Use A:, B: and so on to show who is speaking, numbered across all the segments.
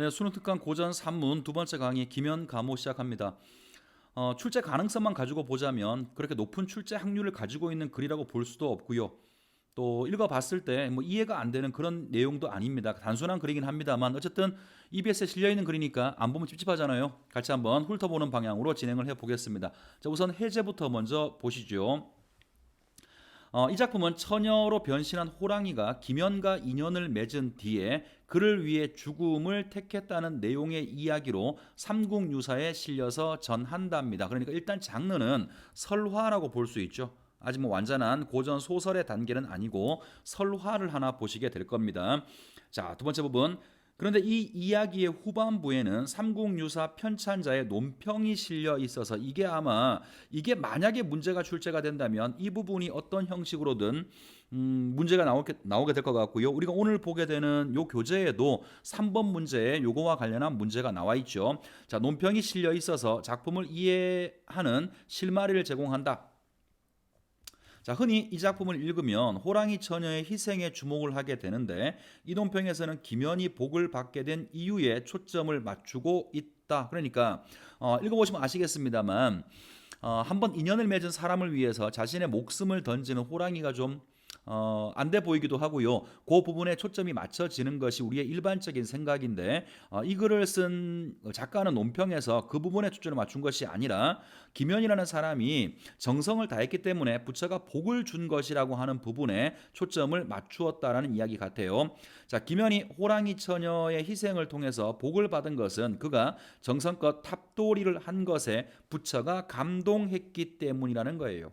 A: 네, 수능 특강 고전 3문 두 번째 강의 김연 감호 시작합니다. 출제 가능성만 가지고 보자면 그렇게 높은 출제 확률을 가지고 있는 글이라고 볼 수도 없고요. 또 읽어봤을 때 뭐 이해가 안 되는 그런 내용도 아닙니다. 단순한 글이긴 합니다만 어쨌든 EBS에 실려 있는 글이니까 안 보면 찝찝하잖아요. 같이 한번 훑어보는 방향으로 진행을 해보겠습니다. 자, 우선 해제부터 먼저 보시죠. 이 작품은 처녀로 변신한 호랑이가 김연과 인연을 맺은 뒤에 그를 위해 죽음을 택했다는 내용의 이야기로 삼국유사에 실려서 전한답니다. 그러니까 일단 장르는 설화라고 볼 수 있죠. 아직 뭐 완전한 고전 소설의 단계는 아니고 설화를 하나 보시게 될 겁니다. 자, 두 번째 부분. 그런데 이 이야기의 후반부에는 삼국유사 편찬자의 논평이 실려 있어서 이게 만약에 문제가 출제가 된다면 이 부분이 어떤 형식으로든 문제가 나오게 될 것 같고요. 우리가 오늘 보게 되는 요 교재에도 3번 문제에 요거와 관련한 문제가 나와 있죠. 자, 논평이 실려 있어서 작품을 이해하는 실마리를 제공한다. 자, 흔히 이 작품을 읽으면 호랑이 처녀의 희생에 주목을 하게 되는데 이 논평에서는 김연이 복을 받게 된 이유에 초점을 맞추고 있다. 그러니까 읽어보시면 아시겠습니다만 한번 인연을 맺은 사람을 위해서 자신의 목숨을 던지는 호랑이가 좀 안 돼 보이기도 하고요. 그 부분에 초점이 맞춰지는 것이 우리의 일반적인 생각인데 이 글을 쓴 작가는 논평에서 그 부분에 초점을 맞춘 것이 아니라 김연이라는 사람이 정성을 다했기 때문에 부처가 복을 준 것이라고 하는 부분에 초점을 맞추었다라는 이야기 같아요. 자, 김연이 호랑이 처녀의 희생을 통해서 복을 받은 것은 그가 정성껏 탑도리를 한 것에 부처가 감동했기 때문이라는 거예요.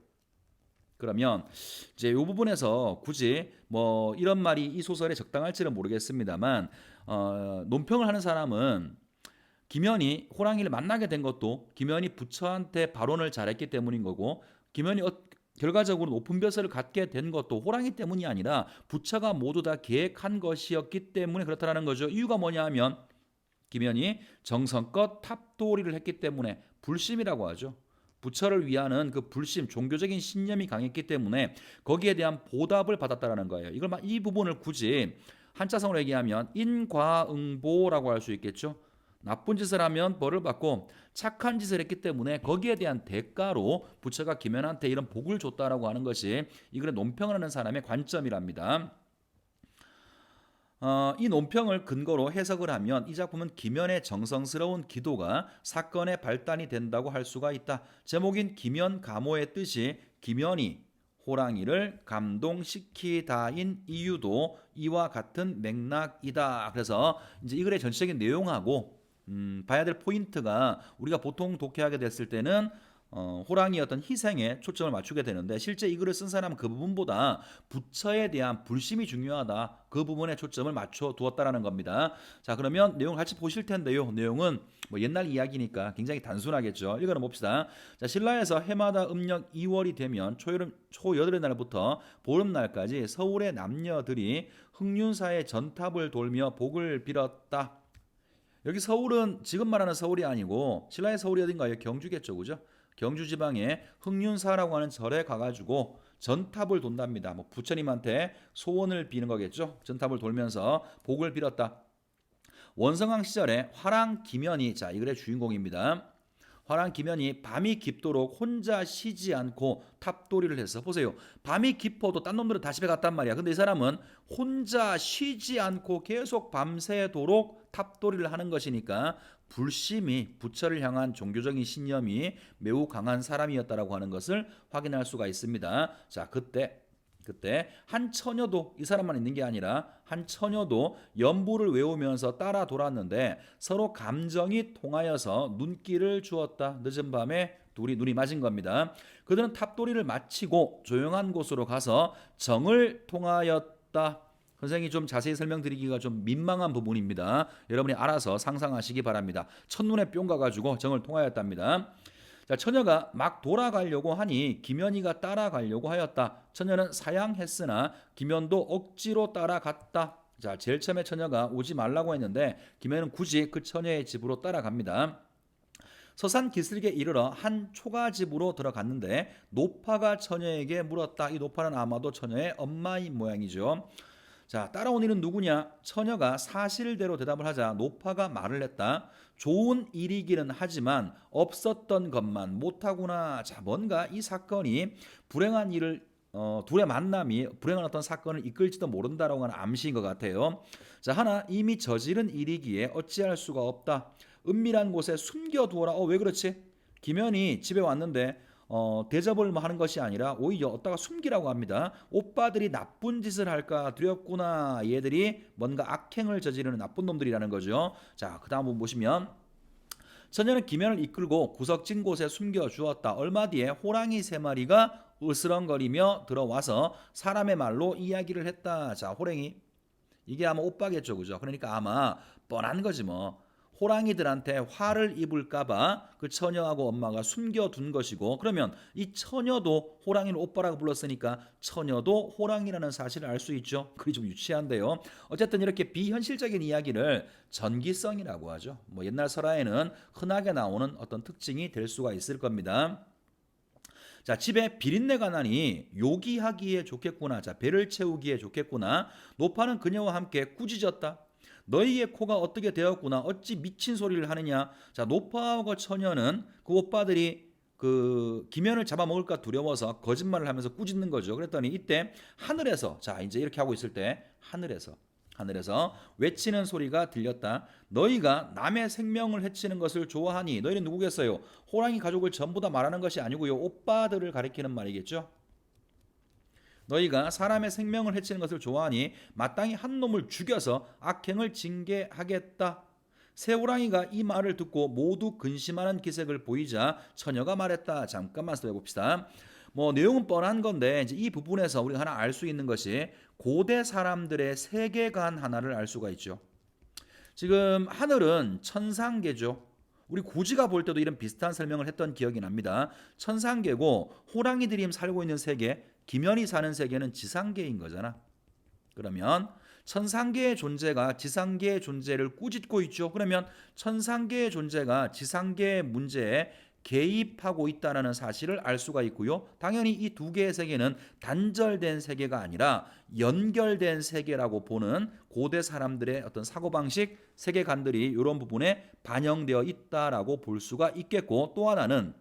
A: 그러면 이제 이 부분에서 굳이 뭐 이런 말이 이 소설에 적당할지는 모르겠습니다만 논평을 하는 사람은 김연이 호랑이를 만나게 된 것도 김연이 부처한테 발언을 잘했기 때문인 거고 김연이 결과적으로 높은 벼슬을 갖게 된 것도 호랑이 때문이 아니라 부처가 모두 다 계획한 것이었기 때문에 그렇다는 거죠. 이유가 뭐냐 하면 김연이 정성껏 탑도리를 했기 때문에 불심이라고 하죠. 부처를 위하는 그 불심, 종교적인 신념이 강했기 때문에 거기에 대한 보답을 받았다라는 거예요. 이 부분을 굳이 한자성으로 얘기하면 인과응보라고 할 수 있겠죠. 나쁜 짓을 하면 벌을 받고 착한 짓을 했기 때문에 거기에 대한 대가로 부처가 김연한테 이런 복을 줬다라고 하는 것이 이 글의 논평을 하는 사람의 관점이랍니다. 이 논평을 근거로 해석을 하면 이 작품은 김연의 정성스러운 기도가 사건의 발단이 된다고 할 수가 있다. 제목인 김연 감호의 뜻이 김연이 호랑이를 감동시키다인 이유도 이와 같은 맥락이다. 그래서 이제 이 글의 전체적인 내용하고 봐야 될 포인트가 우리가 보통 독해하게 됐을 때는 호랑이의 어떤 희생에 초점을 맞추게 되는데 실제 이 글을 쓴 사람은 그 부분보다 부처에 대한 불심이 중요하다. 그 부분에 초점을 맞춰 두었다라는 겁니다. 자, 그러면 내용을 같이 보실 텐데요. 내용은 뭐 옛날 이야기니까 굉장히 단순하겠죠. 읽어는 봅시다. 자, 신라에서 해마다 음력 2월이 되면 초여덟의 날부터 보름날까지 서울의 남녀들이 흥륜사의 전탑을 돌며 복을 빌었다. 여기 서울은 지금 말하는 서울이 아니고 신라의 서울이 어딘가요? 경주겠죠, 그죠? 경주 지방에 흥륜사라고 하는 절에 가가지고 전탑을 돈답니다. 뭐 부처님한테 소원을 비는 거겠죠. 전탑을 돌면서 복을 빌었다. 원성왕 시절에 화랑 김연이 이 글의 주인공입니다. 화랑 김연이 밤이 깊도록 혼자 쉬지 않고 탑도리를 해서 보세요. 밤이 깊어도 딴 놈들은 다 집에 갔단 말이야. 근데 이 사람은 혼자 쉬지 않고 계속 밤새도록 탑도리를 하는 것이니까 불심이 부처를 향한 종교적인 신념이 매우 강한 사람이었다라고 하는 것을 확인할 수가 있습니다. 자, 그때 한 처녀도 이 사람만 있는 게 아니라 한 처녀도 연보를 외우면서 따라 돌았는데 서로 감정이 통하여서 눈길을 주었다. 늦은 밤에 둘이 눈이 맞은 겁니다. 그들은 탑도리를 마치고 조용한 곳으로 가서 정을 통하였다. 선생님이 좀 자세히 설명드리기가 좀 민망한 부분입니다. 여러분이 알아서 상상하시기 바랍니다. 첫눈에 뿅 가가지고 정을 통하였답니다. 자, 처녀가 막 돌아가려고 하니 김연이가 따라가려고 하였다. 처녀는 사양했으나 김연도 억지로 따라갔다. 자, 제일 처음에 처녀가 오지 말라고 했는데 김연은 굳이 그 처녀의 집으로 따라갑니다. 서산 기슭에 이르러 한 초가집으로 들어갔는데 노파가 처녀에게 물었다. 이 노파는 아마도 처녀의 엄마인 모양이죠. 자, 따라온 이는 누구냐? 처녀가 사실대로 대답을 하자 노파가 말을 했다. 좋은 일이기는 하지만 없었던 것만 못하구나. 자, 뭔가 이 사건이 불행한 일을 둘의 만남이 불행한 어떤 사건을 이끌지도 모른다라고 하는 암시인 것 같아요. 자, 하나 이미 저지른 일이기에 어찌할 수가 없다. 은밀한 곳에 숨겨두어라. 왜 그렇지? 김연이 집에 왔는데 대접을 뭐 하는 것이 아니라 오히려 어디다가 숨기라고 합니다. 오빠들이 나쁜 짓을 할까 두렵구나. 얘들이 뭔가 악행을 저지르는 나쁜 놈들이라는 거죠. 자, 그 다음 부분 보시면 처녀는 김연을 이끌고 구석진 곳에 숨겨주었다. 얼마 뒤에 호랑이 3마리가 으스렁거리며 들어와서 사람의 말로 이야기를 했다. 자, 호랑이 이게 아마 오빠겠죠, 그죠? 그러니까 아마 뻔한 거지 뭐. 호랑이들한테 화를 입을까봐 그 처녀하고 엄마가 숨겨둔 것이고, 그러면 이 처녀도 호랑이를 오빠라고 불렀으니까 처녀도 호랑이라는 사실을 알 수 있죠. 그게 좀 유치한데요. 어쨌든 이렇게 비현실적인 이야기를 전기성이라고 하죠. 뭐 옛날 설화에는 흔하게 나오는 어떤 특징이 될 수가 있을 겁니다. 자, 집에 비린내가 나니 요기하기에 좋겠구나. 자, 배를 채우기에 좋겠구나. 노파는 그녀와 함께 꾸짖었다. 너희의 코가 어떻게 되었구나. 어찌 미친 소리를 하느냐. 자, 노파하고 처녀는 그 오빠들이 그 김연을 잡아먹을까 두려워서 거짓말을 하면서 꾸짖는 거죠. 그랬더니 이때 하늘에서, 자, 이제 이렇게 하고 있을 때 하늘에서 외치는 소리가 들렸다. 너희가 남의 생명을 해치는 것을 좋아하니. 너희는 누구겠어요? 호랑이 가족을 전부 다 말하는 것이 아니고요, 오빠들을 가리키는 말이겠죠. 너희가 사람의 생명을 해치는 것을 좋아하니 마땅히 한 놈을 죽여서 악행을 징계하겠다. 새 호랑이가 이 말을 듣고 모두 근심하는 기색을 보이자 처녀가 말했다. 잠깐만 써봅시다. 뭐 내용은 뻔한 건데 이제 이 부분에서 우리가 하나 알 수 있는 것이 고대 사람들의 세계관 하나를 알 수가 있죠. 지금 하늘은 천상계죠. 우리 구지가 볼 때도 이런 비슷한 설명을 했던 기억이 납니다. 천상계고 호랑이들이 살고 있는 세계, 김연이 사는 세계는 지상계인 거잖아. 그러면 천상계의 존재가 지상계의 존재를 꾸짖고 있죠. 그러면 천상계의 존재가 지상계의 문제에 개입하고 있다는 사실을 알 수가 있고요. 당연히 이 두 개의 세계는 단절된 세계가 아니라 연결된 세계라고 보는 고대 사람들의 어떤 사고방식, 세계관들이 이런 부분에 반영되어 있다라고 볼 수가 있겠고, 또 하나는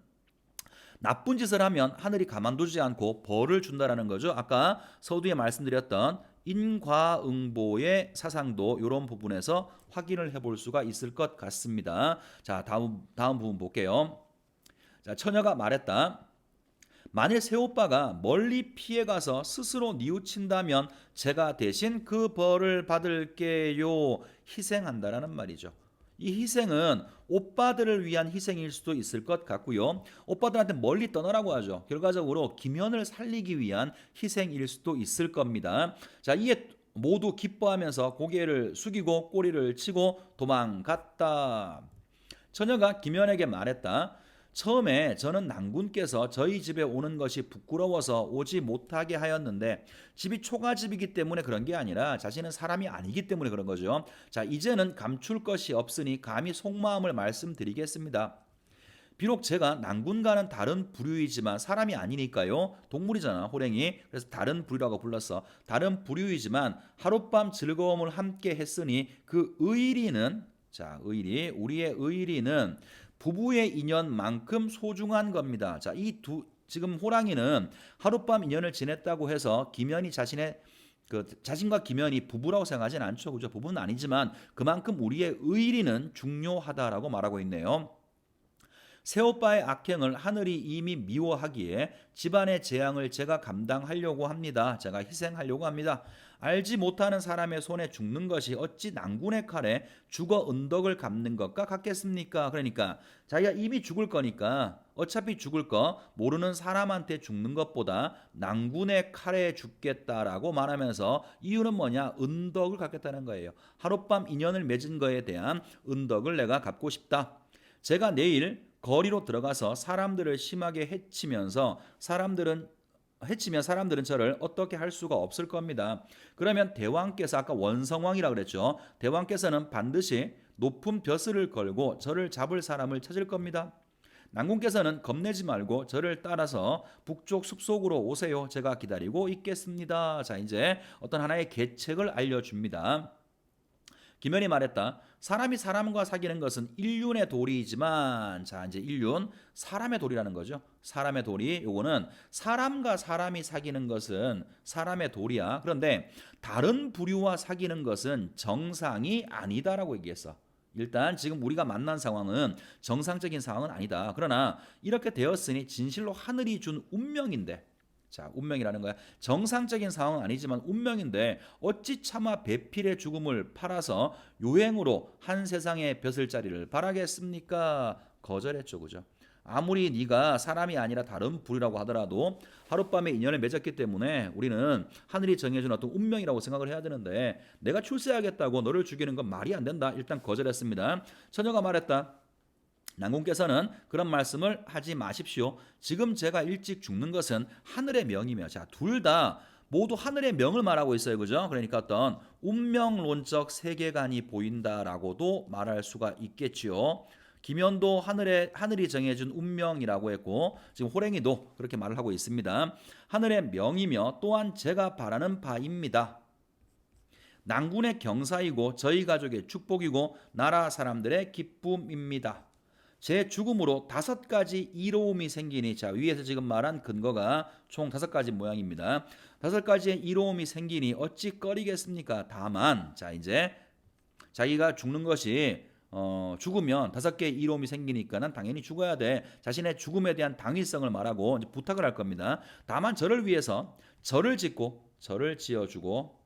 A: 나쁜 짓을 하면 하늘이 가만두지 않고 벌을 준다라는 거죠. 아까 서두에 말씀드렸던 인과응보의 사상도 이런 부분에서 확인을 해볼 수가 있을 것 같습니다. 자, 다음 부분 볼게요. 자, 처녀가 말했다. 만일 새오빠가 멀리 피해가서 스스로 뉘우친다면 제가 대신 그 벌을 받을게요. 희생한다라는 말이죠. 이 희생은 오빠들을 위한 희생일 수도 있을 것 같고요. 오빠들한테 멀리 떠나라고 하죠. 결과적으로 김연을 살리기 위한 희생일 수도 있을 겁니다. 자, 이에 모두 기뻐하면서 고개를 숙이고 꼬리를 치고 도망갔다. 처녀가 김연에게 말했다. 처음에 저는 낭군께서 저희 집에 오는 것이 부끄러워서 오지 못하게 하였는데 집이 초가집이기 때문에 그런 게 아니라 자신은 사람이 아니기 때문에 그런 거죠. 자, 이제는 감출 것이 없으니 감히 속마음을 말씀드리겠습니다. 비록 제가 낭군과는 다른 부류이지만 사람이 아니니까요. 동물이잖아, 호랭이. 그래서 다른 부류라고 불렀어. 다른 부류이지만 하룻밤 즐거움을 함께 했으니 그 의리는, 자, 우리의 의리는 부부의 인연만큼 소중한 겁니다. 자, 지금 호랑이는 하룻밤 인연을 지냈다고 해서 김연이 자신과 김연이 부부라고 생각하진 않죠. 그죠? 부부는 아니지만 그만큼 우리의 의리는 중요하다라고 말하고 있네요. 새오빠의 악행을 하늘이 이미 미워하기에 집안의 재앙을 제가 감당하려고 합니다. 제가 희생하려고 합니다. 알지 못하는 사람의 손에 죽는 것이 어찌 낭군의 칼에 죽어 은덕을 갚는 것과 같겠습니까? 그러니까 자기가 이미 죽을 거니까 어차피 죽을 거 모르는 사람한테 죽는 것보다 낭군의 칼에 죽겠다라고 말하면서 이유는 뭐냐? 은덕을 갚겠다는 거예요. 하룻밤 인연을 맺은 거에 대한 은덕을 내가 갚고 싶다. 제가 내일 거리로 들어가서 사람들을 심하게 해치면 사람들은 저를 어떻게 할 수가 없을 겁니다. 그러면 대왕께서, 아까 원성왕이라 그랬죠. 대왕께서는 반드시 높은 벼슬을 걸고 저를 잡을 사람을 찾을 겁니다. 난궁께서는 겁내지 말고 저를 따라서 북쪽 숲속으로 오세요. 제가 기다리고 있겠습니다. 자, 이제 어떤 하나의 계책을 알려줍니다. 김연이 말했다. 사람이 사람과 사귀는 것은 인륜의 도리이지만, 자, 이제 인륜, 사람의 도리라는 거죠. 사람의 도리, 요거는 사람과 사람이 사귀는 것은 사람의 도리야. 그런데 다른 부류와 사귀는 것은 정상이 아니다라고 얘기했어. 일단 지금 우리가 만난 상황은 정상적인 상황은 아니다. 그러나 이렇게 되었으니 진실로 하늘이 준 운명인데, 자, 운명이라는 거야. 정상적인 상황은 아니지만 운명인데 어찌 차마 배필의 죽음을 팔아서 요행으로 한 세상의 벼슬자리를 바라겠습니까? 거절했죠, 그죠? 아무리 네가 사람이 아니라 다른 불이라고 하더라도 하룻밤에 인연을 맺었기 때문에 우리는 하늘이 정해준 어떤 운명이라고 생각을 해야 되는데, 내가 출세하겠다고 너를 죽이는 건 말이 안 된다. 일단 거절했습니다. 처녀가 말했다. 난궁께서는 그런 말씀을 하지 마십시오. 지금 제가 일찍 죽는 것은 하늘의 명이며, 자, 둘 다 모두 하늘의 명을 말하고 있어요. 그죠? 그러니까 어떤 운명론적 세계관이 보인다라고도 말할 수가 있겠지요. 김연도 하늘이 정해준 운명이라고 했고, 지금 호랭이도 그렇게 말을 하고 있습니다. 하늘의 명이며 또한 제가 바라는 바입니다. 난군의 경사이고 저희 가족의 축복이고 나라 사람들의 기쁨입니다. 제 죽음으로 5가지 이로움이 생기니, 자, 위에서 지금 말한 근거가 총 5가지 모양입니다. 5가지의 이로움이 생기니 어찌 꺼리겠습니까? 다만, 자, 이제 자기가 죽는 것이 죽으면 5개의 이로움이 생기니까는 당연히 죽어야 돼. 자신의 죽음에 대한 당위성을 말하고 이제 부탁을 할 겁니다. 다만 저를 위해서 절을 짓고 절을 지어주고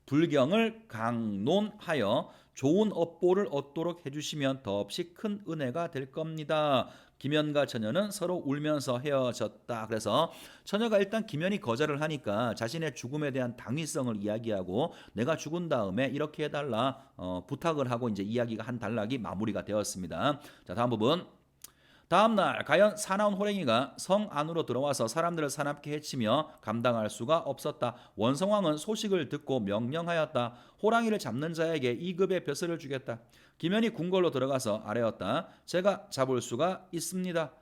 A: 불경을 강론하여 좋은 업보를 얻도록 해주시면 더없이 큰 은혜가 될 겁니다. 김연과 처녀는 서로 울면서 헤어졌다. 그래서 처녀가 일단 김연이 거절을 하니까 자신의 죽음에 대한 당위성을 이야기하고 내가 죽은 다음에 이렇게 해달라 부탁을 하고 이제 이야기가 한 단락이 마무리가 되었습니다. 자, 다음 부분. 다음날 가연 사나운 호랭이가 성 안으로 들어와서 사람들을 사납게 해치며 감당할 수가 없었다. 원성왕은 소식을 듣고 명령하였다. 호랑이를 잡는 자에게 2급의 벼슬을 주겠다. 김연이 궁궐로 들어가서 아뢰었다. 제가 잡을 수가 있습니다.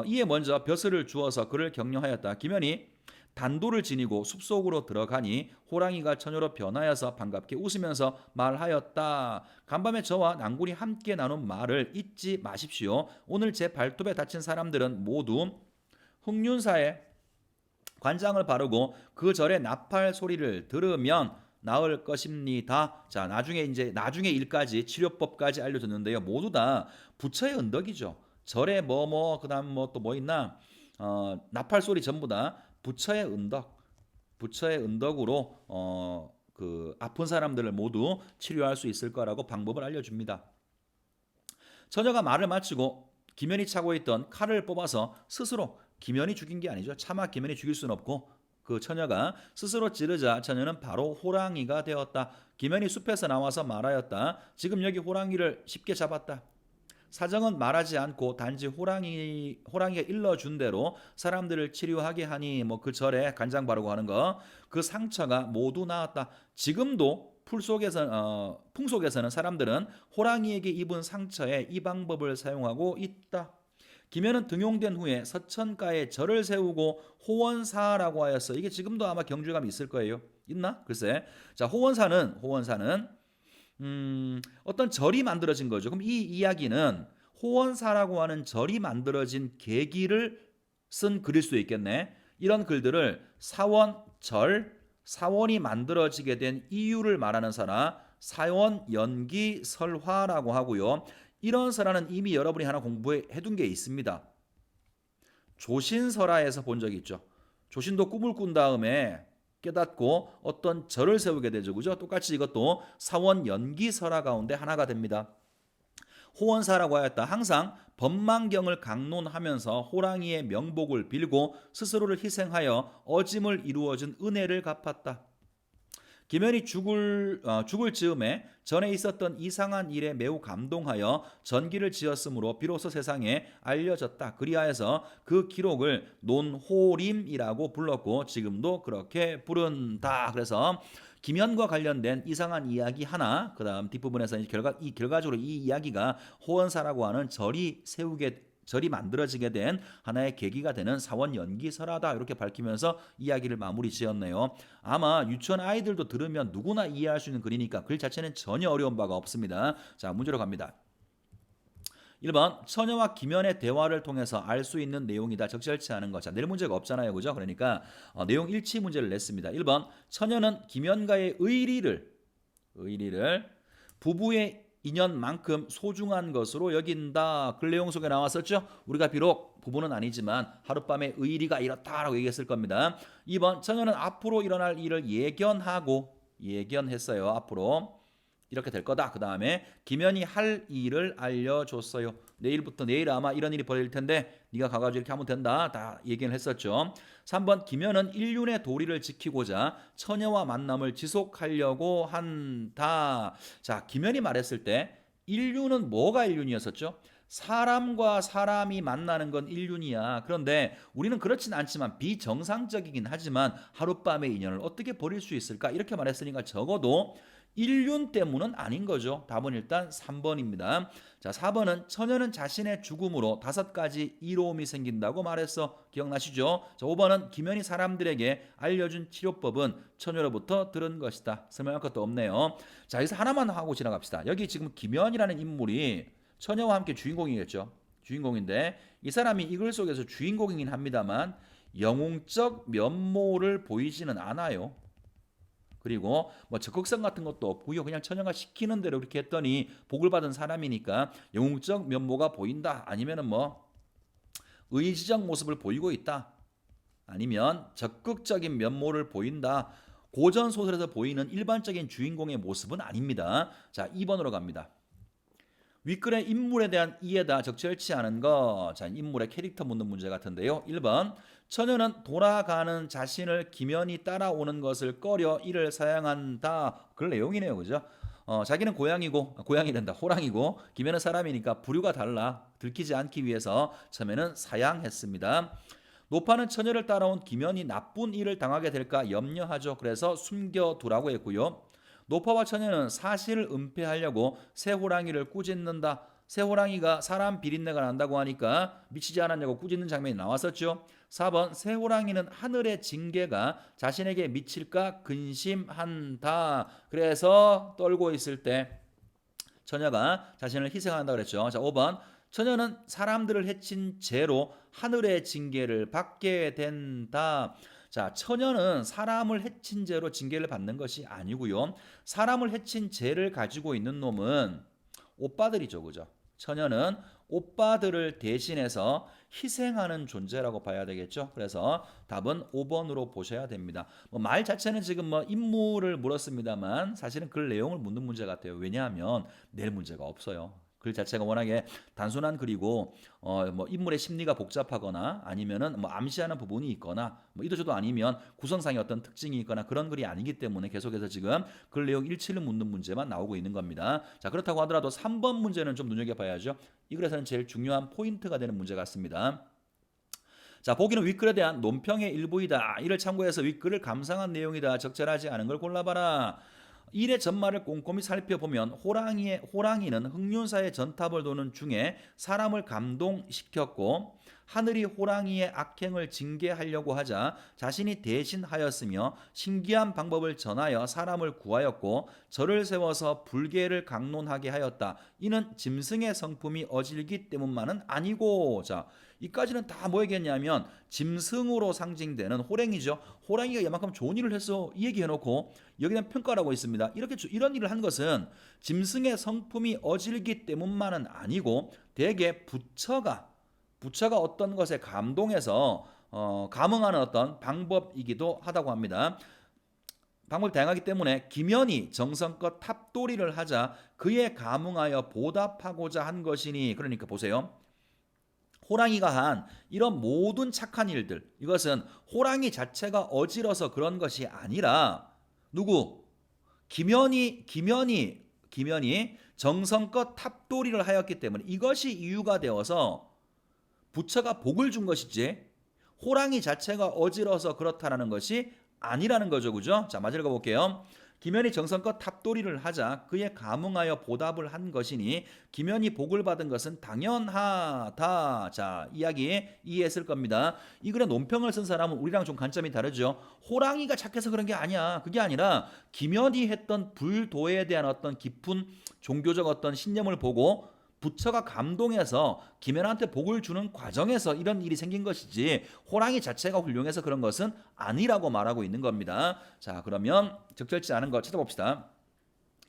A: 이에 먼저 벼슬을 주어서 그를 격려하였다. 김연이 단도를 지니고 숲속으로 들어가니 호랑이가 처녀로 변하여서 반갑게 웃으면서 말하였다. 간밤에 저와 난군이 함께 나눈 말을 잊지 마십시오. 오늘 제 발톱에 다친 사람들은 모두 흑륜사에 관장을 바르고 그 절의 나팔 소리를 들으면 나을 것입니다. 자, 나중에 일까지 치료법까지 알려줬는데요. 모두 다 부처의 은덕이죠. 절에 그다음 뭐 또 뭐 있나? 나팔 소리 전부 다 부처의 은덕으로 그 아픈 사람들을 모두 치료할 수 있을 거라고 방법을 알려줍니다. 처녀가 말을 마치고 김연이 차고 있던 칼을 뽑아서 스스로, 김연이 죽인 게 아니죠. 차마 김연이 죽일 수는 없고 그 처녀가 스스로 찌르자 처녀는 바로 호랑이가 되었다. 김연이 숲에서 나와서 말하였다. 지금 여기 호랑이를 쉽게 잡았다. 사정은 말하지 않고 단지 호랑이가 일러준 대로 사람들을 치료하게 하니 그 절에 간장 바르고 하는 거, 그 상처가 모두 나았다. 지금도 풍속에서는 사람들은 호랑이에게 입은 상처에 이 방법을 사용하고 있다. 김연은 등용된 후에 서천가에 절을 세우고 호원사라고 하였어. 이게 지금도 아마 경주감이 있을 거예요. 있나? 글쎄. 자, 호원사는 어떤 절이 만들어진 거죠. 그럼 이 이야기는 호원사라고 하는 절이 만들어진 계기를 쓴 글일 수도 있겠네. 이런 글들을 사원이 만들어지게 된 이유를 말하는 사라, 사원연기설화라고 하고요. 이런 설화는 이미 여러분이 하나 공부해둔 게 있습니다. 조신설화에서 본 적이 있죠. 조신도 꿈을 꾼 다음에 깨닫고 어떤 절을 세우게 되죠. 그죠? 똑같이 이것도 사원연기설화 가운데 하나가 됩니다. 호원사라고 하였다. 항상 법망경을 강론하면서 호랑이의 명복을 빌고 스스로를 희생하여 어짐을 이루어준 은혜를 갚았다. 김연이 죽을 즈음에 전에 있었던 이상한 일에 매우 감동하여 전기를 지었으므로 비로소 세상에 알려졌다. 그리하여서 그 기록을 논호림이라고 불렀고 지금도 그렇게 부른다. 그래서 김연과 관련된 이상한 이야기 하나, 그 다음 뒷부분에서 결과적으로 이 이야기가 호원사라고 하는 절이 절이 만들어지게 된 하나의 계기가 되는 사원 연기설하다 이렇게 밝히면서 이야기를 마무리 지었네요. 아마 유치원 아이들도 들으면 누구나 이해할 수 있는 글이니까 글 자체는 전혀 어려운 바가 없습니다. 자, 문제로 갑니다. 1번 처녀와 김연의 대화를 통해서 알 수 있는 내용이다. 적절치 않은 것. 자, 낼 문제가 없잖아요. 그죠? 그러니까 내용 일치 문제를 냈습니다. 1번 처녀는 김연과의 의리를 부부의 인연만큼 소중한 것으로 여긴다. 글 내용 속에 나왔었죠? 우리가 비록 부부는 아니지만 하룻밤의 의리가 이렇다라고 얘기했을 겁니다. 2번 처녀는 앞으로 일어날 일을 예견했어요. 앞으로 이렇게 될 거다. 그 다음에 김연이 할 일을 알려줬어요. 내일부터 내일 아마 이런 일이 벌어질 텐데 네가 가가지고 이렇게 하면 된다. 다 얘기를 했었죠. 3번 김연은 인륜의 도리를 지키고자 처녀와 만남을 지속하려고 한다. 자, 김연이 말했을 때 인륜은 뭐가 인륜이었었죠? 사람과 사람이 만나는 건 인륜이야. 그런데 우리는 그렇진 않지만 비정상적이긴 하지만 하룻밤의 인연을 어떻게 버릴 수 있을까? 이렇게 말했으니까 적어도 인륜 때문은 아닌 거죠. 답은 일단 3번입니다. 자, 4번은 처녀는 자신의 죽음으로 5가지 이로움이 생긴다고 말했어. 기억나시죠? 자, 5번은 김연이 사람들에게 알려준 치료법은 처녀로부터 들은 것이다. 설명할 것도 없네요. 자, 여기서 하나만 하고 지나갑시다. 여기 지금 김연이라는 인물이 처녀와 함께 주인공이겠죠. 주인공인데 이 사람이 이 글 속에서 주인공이긴 합니다만 영웅적 면모를 보이지는 않아요. 그리고 뭐 적극성 같은 것도 없고요. 그냥 처녀가 시키는 대로 이렇게 했더니 복을 받은 사람이니까 영웅적 면모가 보인다. 아니면은 뭐 의지적 모습을 보이고 있다. 아니면 적극적인 면모를 보인다. 고전 소설에서 보이는 일반적인 주인공의 모습은 아닙니다. 자, 2번으로 갑니다. 윗글의 인물에 대한 이해다. 적절치 않은 거. 자, 인물의 캐릭터 묻는 문제 같은데요. 1번 처녀는 돌아가는 자신을 김연이 따라오는 것을 꺼려 이를 사양한다. 그 내용이네요. 그죠? 자기는 고양이란다. 호랑이고 김연은 사람이니까 부류가 달라. 들키지 않기 위해서 처음에는 사양했습니다. 노파는 처녀를 따라온 김연이 나쁜 일을 당하게 될까 염려하죠. 그래서 숨겨두라고 했고요. 노파와 처녀는 사실을 은폐하려고 새호랑이를 꾸짖는다. 새호랑이가 사람 비린내가 난다고 하니까 미치지 않았냐고 꾸짖는 장면이 나왔었죠. 4번 새호랑이는 하늘의 징계가 자신에게 미칠까 근심한다. 그래서 떨고 있을 때 처녀가 자신을 희생한다 그랬죠. 자, 5번 처녀는 사람들을 해친 죄로 하늘의 징계를 받게 된다. 자, 처녀는 사람을 해친 죄로 징계를 받는 것이 아니고요. 사람을 해친 죄를 가지고 있는 놈은 오빠들이죠. 그죠? 처녀는 오빠들을 대신해서 희생하는 존재라고 봐야 되겠죠. 그래서 답은 5번으로 보셔야 됩니다. 말 자체는 지금 인물을 물었습니다만 사실은 글 내용을 묻는 문제 같아요. 왜냐하면 낼 문제가 없어요. 글 자체가 워낙에 단순한 글이고 인물의 심리가 복잡하거나 아니면은 암시하는 부분이 있거나 이도저도 아니면 구성상의 어떤 특징이 있거나 그런 글이 아니기 때문에 계속해서 지금 글 내용 일치를 묻는 문제만 나오고 있는 겁니다. 자, 그렇다고 하더라도 3번 문제는 좀 눈여겨봐야죠. 이 글에서는 제일 중요한 포인트가 되는 문제 같습니다. 자, 보기는 윗글에 대한 논평의 일부이다. 이를 참고해서 윗글을 감상한 내용이다. 적절하지 않은 걸 골라봐라. 일의 전말을 꼼꼼히 살펴보면 호랑이는 흑륜사의 전탑을 도는 중에 사람을 감동시켰고 하늘이 호랑이의 악행을 징계하려고 하자 자신이 대신하였으며 신기한 방법을 전하여 사람을 구하였고 절을 세워서 불계를 강론하게 하였다. 이는 짐승의 성품이 어질기 때문만은 아니고. 자, 이까지는 다 뭐얘기했냐면 짐승으로 상징되는 호랑이죠. 호랑이가 이만큼 좋은 일을 했어 이 얘기해놓고 여기는 평가라고 있습니다. 이런 일을 한 것은 짐승의 성품이 어질기 때문만은 아니고 대개 부처가 어떤 것에 감동해서 감응하는 어떤 방법이기도 하다고 합니다. 방법이 다양하기 때문에 김연이 정성껏 탑도리를 하자 그에 감응하여 보답하고자 한 것이니. 그러니까 보세요. 호랑이가 한 이런 모든 착한 일들, 이것은 호랑이 자체가 어지러서 그런 것이 아니라 누구? 김연이 정성껏 탑도리를 하였기 때문에 이것이 이유가 되어서 부처가 복을 준 것이지 호랑이 자체가 어지러서 그렇다라는 것이 아니라는 거죠. 그죠? 자, 맞으러 가볼게요. 김연이 정성껏 탑돌이를 하자 그에 감응하여 보답을 한 것이니 김연이 복을 받은 것은 당연하다. 자, 이야기 이해했을 겁니다. 이 글에 논평을 쓴 사람은 우리랑 좀 관점이 다르죠. 호랑이가 착해서 그런 게 아니야. 그게 아니라 김연이 했던 불도에 대한 어떤 깊은 종교적 어떤 신념을 보고 부처가 감동해서 김연한테 복을 주는 과정에서 이런 일이 생긴 것이지 호랑이 자체가 훌륭해서 그런 것은 아니라고 말하고 있는 겁니다. 자, 그러면 적절치 않은 거 찾아봅시다.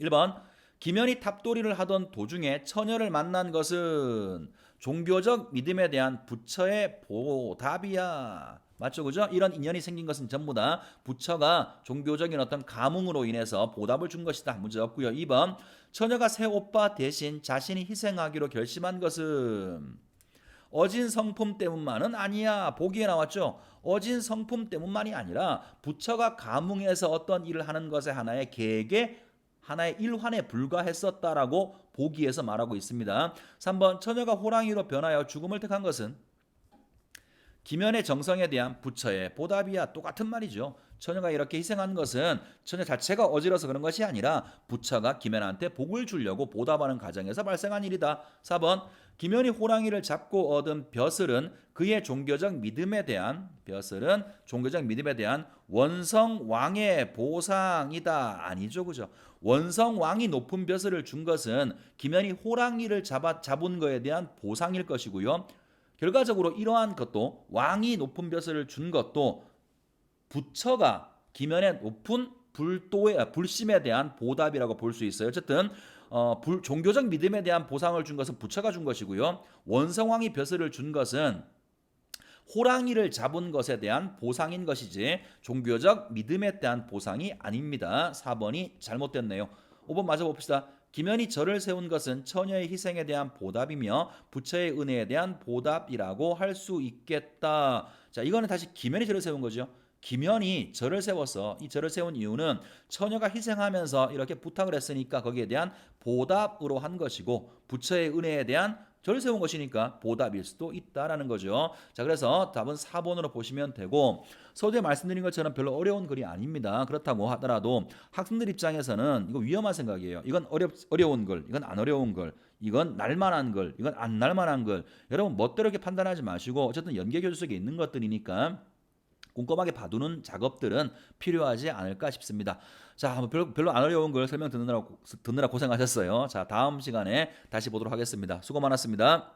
A: 1번 김연이 탑돌이를 하던 도중에 처녀를 만난 것은 종교적 믿음에 대한 부처의 보답이야. 맞죠, 그죠? 이런 인연이 생긴 것은 전부 다 부처가 종교적인 어떤 감흥으로 인해서 보답을 준 것이다. 문제 없고요. 2번 처녀가 새 오빠 대신 자신이 희생하기로 결심한 것은 어진 성품 때문만은 아니야. 보기에 나왔죠. 어진 성품 때문만이 아니라 부처가 감흥해서 어떤 일을 하는 것에 하나의 계획에 하나의 일환에 불과했었다라고 보기에서 말하고 있습니다. 3번 처녀가 호랑이로 변하여 죽음을 택한 것은 김연의 정성에 대한 부처의 보답이야. 똑같은 말이죠. 처녀가 이렇게 희생한 것은 처녀 자체가 어지러서 그런 것이 아니라 부처가 김연한테 복을 주려고 보답하는 과정에서 발생한 일이다. 4번 김연이 호랑이를 잡고 얻은 벼슬은 그의 종교적 믿음에 대한 원성왕의 보상이다. 아니죠, 그죠? 원성왕이 높은 벼슬을 준 것은 김연이 호랑이를 잡은 거에 대한 보상일 것이고요. 결과적으로 이러한 것도 왕이 높은 벼슬을 준 것도 부처가 김연의 높은 불심에 대한 보답이라고 볼 수 있어요. 어쨌든 종교적 믿음에 대한 보상을 준 것은 부처가 준 것이고요. 원성왕이 벼슬을 준 것은 호랑이를 잡은 것에 대한 보상인 것이지 종교적 믿음에 대한 보상이 아닙니다. 4번이 잘못됐네요. 5번 맞아 봅시다. 김연이 절을 세운 것은 처녀의 희생에 대한 보답이며 부처의 은혜에 대한 보답이라고 할 수 있겠다. 자, 이거는 다시 김연이 절을 세운 거죠. 김연이 절을 세웠어. 이 절을 세운 이유는 처녀가 희생하면서 이렇게 부탁을 했으니까 거기에 대한 보답으로 한 것이고 부처의 은혜에 대한 절을 세운 것이니까 보답일 수도 있다라는 거죠. 자, 그래서 답은 4번으로 보시면 되고 서두에 말씀드린 것처럼 별로 어려운 글이 아닙니다. 그렇다고 하더라도 학생들 입장에서는 이거 위험한 생각이에요. 이건 어려운 글, 이건 안 어려운 글, 이건 날만한 글, 이건 안 날만한 글. 여러분 멋대로 이렇게 판단하지 마시고 어쨌든 연계 교재 속에 있는 것들이니까 꼼꼼하게 봐두는 작업들은 필요하지 않을까 싶습니다. 자, 별로 안 어려운 걸 설명 듣느라 고생하셨어요. 자, 다음 시간에 다시 보도록 하겠습니다. 수고 많았습니다.